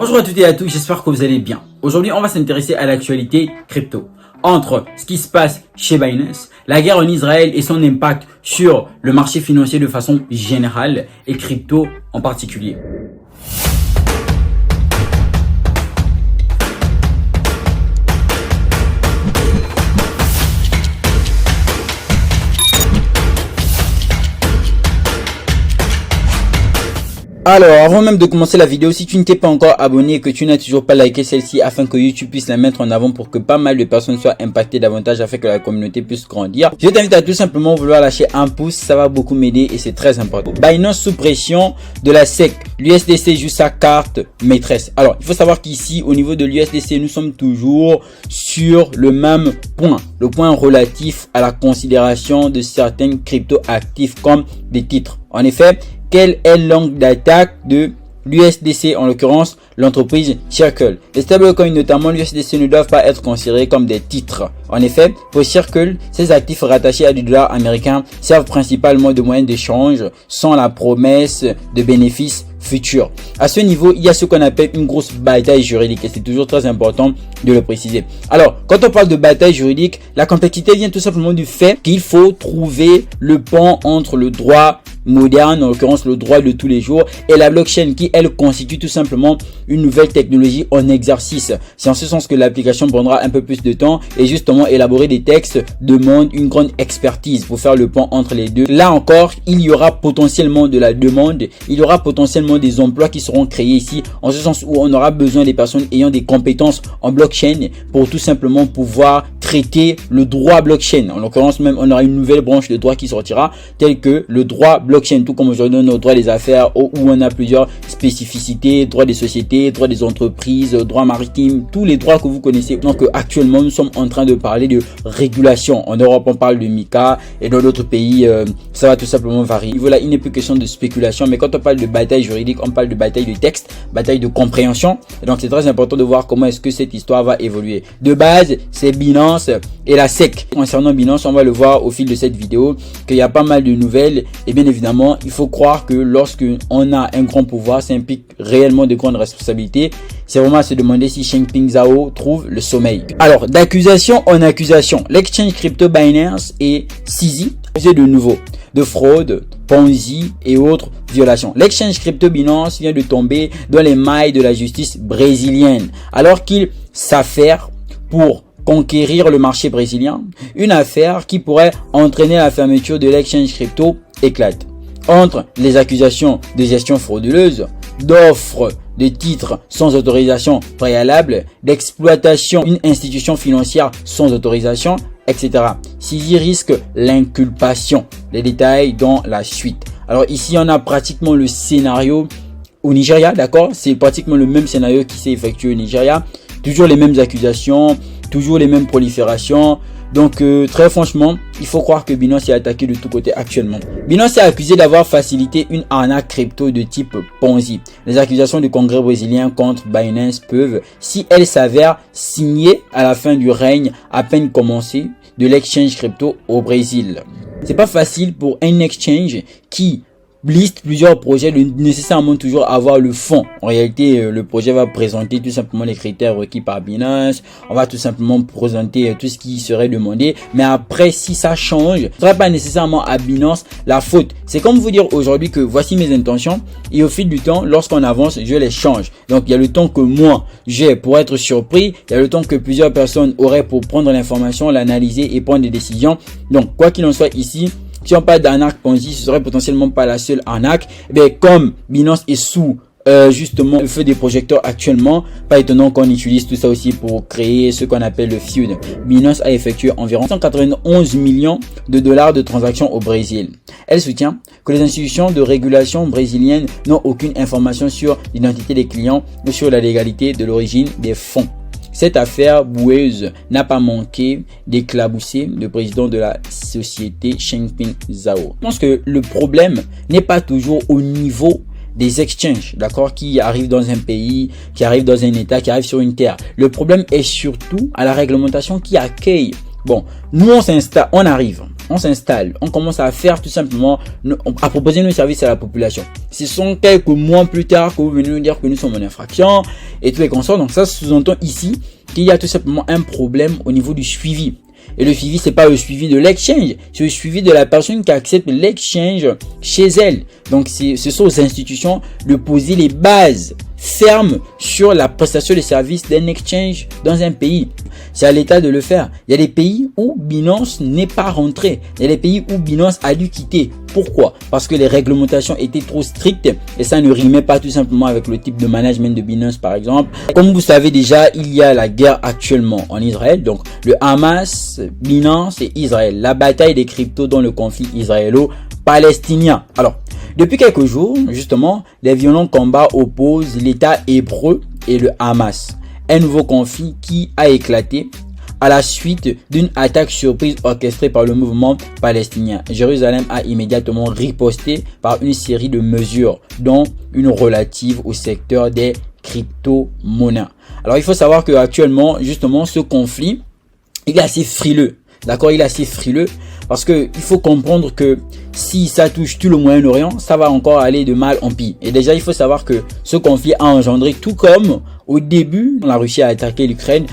Bonjour à toutes et à tous, j'espère que vous allez bien. Aujourd'hui, on va s'intéresser à l'actualité crypto. Entre ce qui se passe chez Binance, la guerre en Israël et son impact sur le marché financier de façon générale et crypto en particulier. Alors, avant même de commencer la vidéo, si tu ne t'es pas encore abonné et que tu n'as toujours pas liké celle-ci afin que YouTube puisse la mettre en avant pour que pas mal de personnes soient impactées davantage afin que la communauté puisse grandir, je t'invite à tout simplement vouloir lâcher un pouce, ça va beaucoup m'aider et c'est très important. Binance sous pression de la SEC, l'USDC joue sa carte maîtresse. Alors, il faut savoir qu'ici, au niveau de l'USDC, nous sommes toujours sur le même point, le point relatif à la considération de certains crypto-actifs comme des titres. En effet, quel est l'angle d'attaque de l'USDC, en l'occurrence l'entreprise Circle? Les stablecoins, notamment l'USDC, ne doivent pas être considérés comme des titres. En effet, pour Circle, ces actifs rattachés à du dollar américain servent principalement de moyen d'échange sans la promesse de bénéfices futurs. À ce niveau, il y a ce qu'on appelle une grosse bataille juridique et c'est toujours très important de le préciser. Alors, quand on parle de bataille juridique, la complexité vient tout simplement du fait qu'il faut trouver le pont entre le droit moderne, en l'occurrence le droit de tous les jours, et la blockchain qui, elle, constitue tout simplement une nouvelle technologie en exercice. C'est en ce sens que l'application prendra un peu plus de temps et justement élaborer des textes demande une grande expertise pour faire le pont entre les deux. Là encore, il y aura potentiellement de la demande, il y aura potentiellement des emplois qui seront créés ici, en ce sens où on aura besoin des personnes ayant des compétences en blockchain pour tout simplement pouvoir traiter le droit blockchain. En l'occurrence, même on aura une nouvelle branche de droit qui sortira, telle que le droit blockchain, tout comme aujourd'hui on a le droit des affaires où on a plusieurs spécificités, droit des sociétés, droit des entreprises, droit maritime, tous les droits que vous connaissez. Donc actuellement nous sommes en train de parler de régulation. En Europe on parle de MiCA et dans d'autres pays ça va tout simplement varier. Voilà, il n'est plus question de spéculation, mais quand on parle de bataille juridique, on parle de bataille de texte, bataille de compréhension. Et donc c'est très important de voir comment est-ce que cette histoire va évoluer. De base, c'est Binance et la SEC. Concernant Binance, on va le voir au fil de cette vidéo qu'il y a pas mal de nouvelles et bien évidemment, il faut croire que lorsque on a un grand pouvoir, ça implique réellement de grandes responsabilités. C'est vraiment à se demander si Changpeng Zhao trouve le sommeil. Alors, d'accusation en accusation, l'exchange crypto Binance est saisi de nouveau de fraude, Ponzi et autres violations. L'exchange crypto Binance vient de tomber dans les mailles de la justice brésilienne alors qu'il s'affaire pour conquérir le marché brésilien, une affaire qui pourrait entraîner la fermeture de l'exchange crypto éclate. Entre les accusations de gestion frauduleuse, d'offres de titres sans autorisation préalable, d'exploitation d'une institution financière sans autorisation, etc. Sisi risque l'inculpation. Les détails dans la suite. Alors ici, on a pratiquement le scénario au Nigeria, d'accord? C'est pratiquement le même scénario qui s'est effectué au Nigeria. Toujours les mêmes accusations, toujours les mêmes proliférations. Donc très franchement, il faut croire que Binance est attaqué de tous côtés actuellement. Binance est accusé d'avoir facilité une arnaque crypto de type Ponzi. Les accusations du Congrès brésilien contre Binance peuvent, si elles s'avèrent, signer à la fin du règne à peine commencé de l'exchange crypto au Brésil. C'est pas facile pour un exchange qui liste plusieurs projets de nécessairement toujours avoir le fond. En réalité, le projet va présenter tout simplement les critères requis par Binance. On va tout simplement présenter tout ce qui serait demandé. Mais après, si ça change, ce ne sera pas nécessairement à Binance la faute. C'est comme vous dire aujourd'hui que voici mes intentions et au fil du temps, lorsqu'on avance, je les change. Donc, il y a le temps que moi, j'ai pour être surpris. Il y a le temps que plusieurs personnes auraient pour prendre l'information, l'analyser et prendre des décisions. Donc, quoi qu'il en soit ici, si on parle d'arnaque Ponzi, ce serait potentiellement pas la seule arnaque. Mais comme Binance est sous justement le feu des projecteurs actuellement, pas étonnant qu'on utilise tout ça aussi pour créer ce qu'on appelle le feud. Binance a effectué environ 191 millions de dollars de transactions au Brésil. Elle soutient que les institutions de régulation brésiliennes n'ont aucune information sur l'identité des clients ou sur la légalité de l'origine des fonds. Cette affaire boueuse n'a pas manqué d'éclabousser le président de la société Changpeng Zhao. Je pense que le problème n'est pas toujours au niveau des exchanges, d'accord, qui arrivent dans un pays, qui arrivent dans un état, qui arrivent sur une terre. Le problème est surtout à la réglementation qui accueille. Bon, nous on s'installe, on arrive. on s'installe, on commence à faire tout simplement, à proposer nos services à la population. Ce sont quelques mois plus tard que vous venez nous dire que nous sommes en infraction et tout les consorts. Donc ça sous-entend ici qu'il y a tout simplement un problème au niveau du suivi. Et le suivi, c'est pas le suivi de l'exchange, c'est le suivi de la personne qui accepte l'exchange chez elle. Donc ce sont aux institutions de poser les bases fermes sur la prestation de services d'un exchange dans un pays. C'est à l'État de le faire. Il y a des pays où Binance n'est pas rentré. Il y a des pays où Binance a dû quitter. Pourquoi? Parce que les réglementations étaient trop strictes et ça ne rimait pas tout simplement avec le type de management de Binance par exemple. Comme vous savez déjà, il y a la guerre actuellement en Israël. Donc le Hamas, Binance et Israël. La bataille des cryptos dans le conflit israélo-palestinien. Alors, depuis quelques jours, justement, les violents combats opposent l'État hébreu et le Hamas. Un nouveau conflit qui a éclaté à la suite d'une attaque surprise orchestrée par le mouvement palestinien. Jérusalem a immédiatement riposté par une série de mesures, dont une relative au secteur des crypto-monnaies. Alors il faut savoir que actuellement, justement, ce conflit, il est assez frileux. D'accord, il est assez frileux parce que il faut comprendre que si ça touche tout le Moyen-Orient, ça va encore aller de mal en pis. Et déjà, il faut savoir que ce conflit a engendré, tout comme au début, la Russie a attaqué l'Ukraine,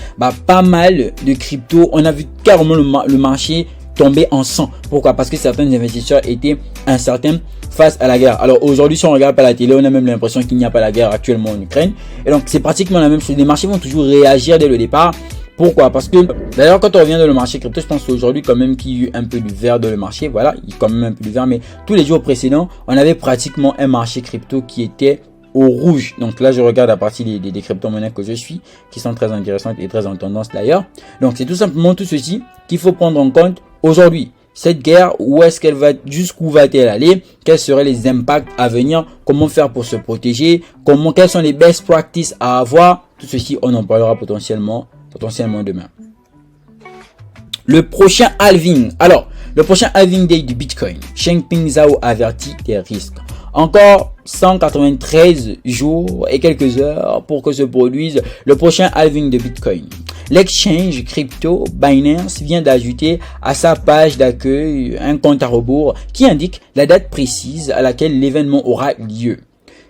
pas mal de crypto. On a vu carrément le marché tomber en sang. Pourquoi? Parce que certains investisseurs étaient incertains face à la guerre. Alors aujourd'hui, si on regarde pas la télé, on a même l'impression qu'il n'y a pas la guerre actuellement en Ukraine. Et donc, c'est pratiquement la même chose. Les marchés vont toujours réagir dès le départ. Pourquoi? Parce que, d'ailleurs, quand on revient dans le marché crypto, je pense qu'aujourd'hui, quand même, qu'il y a eu un peu du vert dans le marché. Voilà, il y a quand même un peu du vert. Mais tous les jours précédents, on avait pratiquement un marché crypto qui était au rouge. Donc là, je regarde à partir des crypto-monnaies que je suis, qui sont très intéressantes et très en tendance d'ailleurs. Donc, c'est tout simplement tout ceci qu'il faut prendre en compte aujourd'hui. Cette guerre, où est-ce qu'elle va, jusqu'où va-t-elle aller? Quels seraient les impacts à venir? Comment faire pour se protéger? Quelles sont les best practices à avoir? Tout ceci, on en parlera potentiellement demain. Le prochain halving. Alors, le prochain halving day du Bitcoin. Changpeng Zhao avertit des risques. Encore 193 jours et quelques heures pour que se produise le prochain halving de Bitcoin. L'exchange crypto Binance vient d'ajouter à sa page d'accueil un compte à rebours qui indique la date précise à laquelle l'événement aura lieu.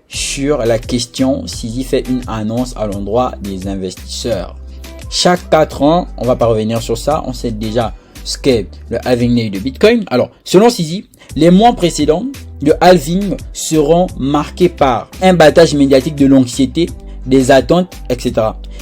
Sur la question, Sisi fait une annonce à l'endroit des investisseurs. Chaque 4 ans, on va pas revenir sur ça, on sait déjà ce qu'est le halving day de Bitcoin. Alors, selon Sisi, les mois précédents de halving seront marqués par un battage médiatique de l'anxiété, des attentes, etc.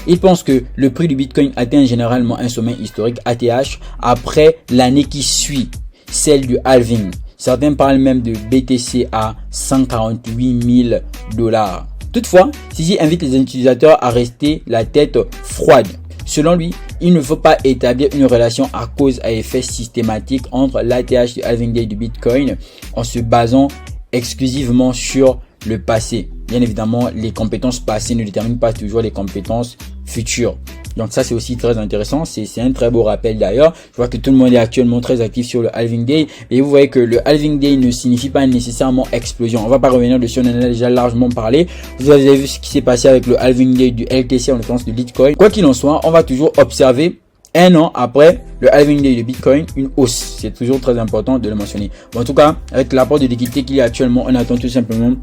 Il pense que le prix du Bitcoin atteint généralement un sommet historique ATH après l'année qui suit celle du halving. Certains parlent même de BTC à 148 000 $. Toutefois, Sisi invite les utilisateurs à rester la tête froide. Selon lui, il ne faut pas établir une relation à cause à effet systématique entre l'ATH du halving day du Bitcoin en se basant exclusivement sur le passé. Bien évidemment, les compétences passées ne déterminent pas toujours les compétences futures. Donc ça, c'est aussi très intéressant. C'est un très beau rappel d'ailleurs. Je vois que tout le monde est actuellement très actif sur le halving day. Et vous voyez que le halving day ne signifie pas nécessairement explosion. On va pas revenir dessus, on en a déjà largement parlé. Vous avez vu ce qui s'est passé avec le halving day du LTC, en l'occurrence du Litecoin. Quoi qu'il en soit, on va toujours observer un an après le halving day de Bitcoin, une hausse. C'est toujours très important de le mentionner. Bon, en tout cas, avec l'apport de liquidité qu'il y a actuellement, on attend tout simplement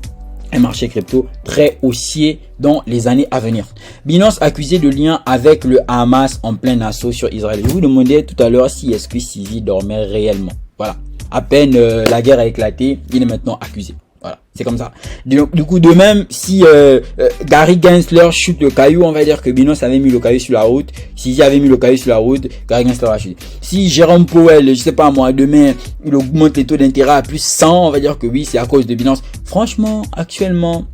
un marché crypto très haussier dans les années à venir. Binance accusé de lien avec le Hamas en plein assaut sur Israël. Je vous demandais tout à l'heure si est-ce que Sisi dormait réellement. Voilà. À peine la guerre a éclaté, il est maintenant accusé. Voilà, c'est comme ça. Du coup, de même, si Gary Gensler chute le caillou, on va dire que Binance avait mis le caillou sur la route. S'il avait mis le caillou sur la route, Gary Gensler a chuté. Si Jérôme Powell, je sais pas moi, demain, il augmente les taux d'intérêt à plus 100, on va dire que oui, c'est à cause de Binance. Franchement, actuellement,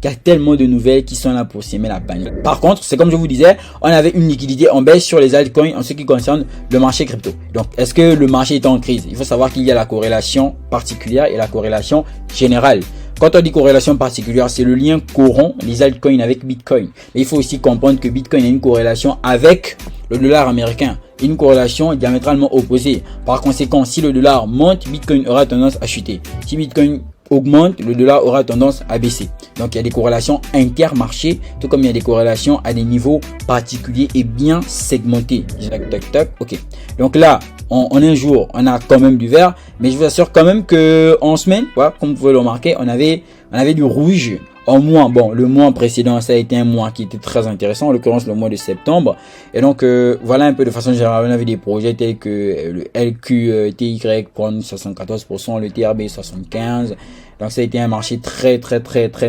il y a tellement de nouvelles qui sont là pour s'aimer la panique. Par contre, c'est comme je vous disais, on avait une liquidité en baisse sur les altcoins en ce qui concerne le marché crypto. Donc, est-ce que le marché est en crise? Il faut savoir qu'il y a la corrélation particulière et la corrélation générale. Quand on dit corrélation particulière, c'est le lien qu'auront les altcoins avec Bitcoin. Mais il faut aussi comprendre que Bitcoin a une corrélation avec le dollar américain. Une corrélation diamétralement opposée. Par conséquent, si le dollar monte, Bitcoin aura tendance à chuter. Si Bitcoin augmente, le dollar aura tendance à baisser. Donc il y a des corrélations intermarchés, tout comme il y a des corrélations à des niveaux particuliers et bien segmentés. Tac, tac, tac. Ok. Donc là, en un jour, on a quand même du vert, mais je vous assure quand même que en semaine, voilà, comme vous pouvez le remarquer, on avait du rouge. En mois, bon, le mois précédent, ça a été un mois qui était très intéressant, en l'occurrence le mois de septembre. Et donc, voilà un peu de façon générale, on avait des projets tels que le LQTY prendre 74%, le TRB 75%. Donc, ça a été un marché très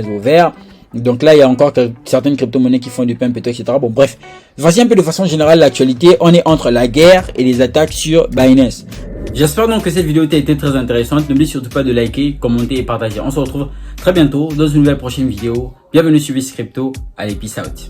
ouvert. Donc là, il y a encore certaines crypto-monnaies qui font du pump et tout, etc. Bon, bref. Voici un peu de façon générale l'actualité. On est entre la guerre et les attaques sur Binance. J'espère donc que cette vidéo t'a été très intéressante. N'oublie surtout pas de liker, commenter et partager. On se retrouve très bientôt dans une nouvelle prochaine vidéo. Bienvenue sur Crypto. Allez, peace out.